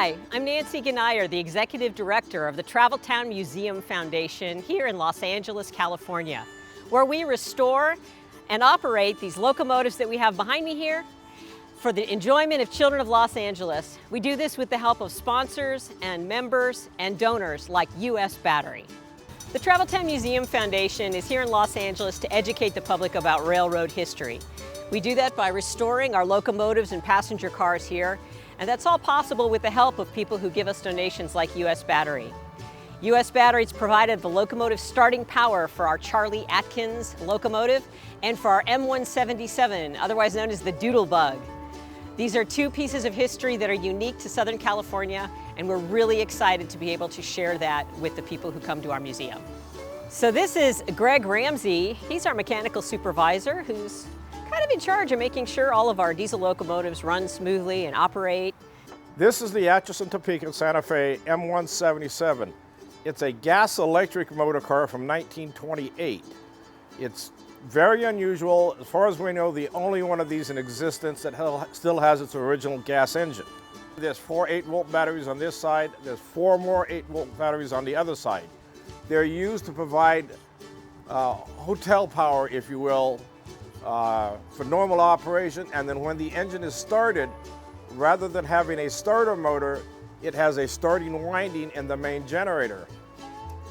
Hi, I'm Nancy Genayer, the Executive Director of the Traveltown Museum Foundation here in Los Angeles, California, where we restore and operate these locomotives that we have behind me here for the enjoyment of children of Los Angeles. We do this with the help of sponsors and members and donors like US Battery. The Traveltown Museum Foundation is here in Los Angeles to educate the public about railroad history. We do that by restoring our locomotives and passenger cars here, and that's all possible with the help of people who give us donations like US Battery. US Battery's provided the locomotive starting power for our Charlie Atkins locomotive and for our M177, otherwise known as the Doodlebug. These are two pieces of history that are unique to Southern California, and we're really excited to be able to share that with the people who come to our museum. So this is Greg Ramsey. He's our mechanical supervisor who's kind of in charge of making sure all of our diesel locomotives run smoothly and operate. This is the Atchison Topeka Santa Fe M177. It's a gas-electric motor car from 1928. It's very unusual. As far as we know, the only one of these in existence that still has its original gas engine. There's 4 8-volt batteries on this side. There's 4 more 8-volt batteries on the other side. They're used to provide hotel power, if you will, for normal operation, and then when the engine is started, rather than having a starter motor, it has a starting winding in the main generator.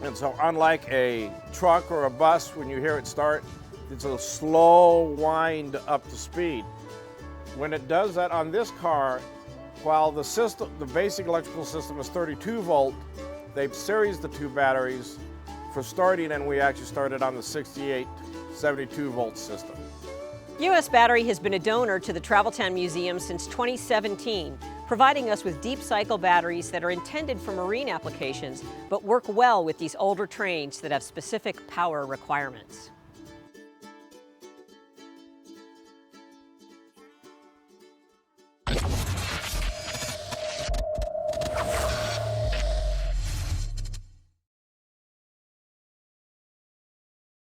And so unlike a truck or a bus, when you hear it start, it's a slow wind up to speed. When it does that on this car, while the basic electrical system is 32 volt, they've series the 2 batteries for starting, and we actually started on the 68, 72 volt system. US Battery has been a donor to the Traveltown Museum since 2017, providing us with deep cycle batteries that are intended for marine applications, but work well with these older trains that have specific power requirements.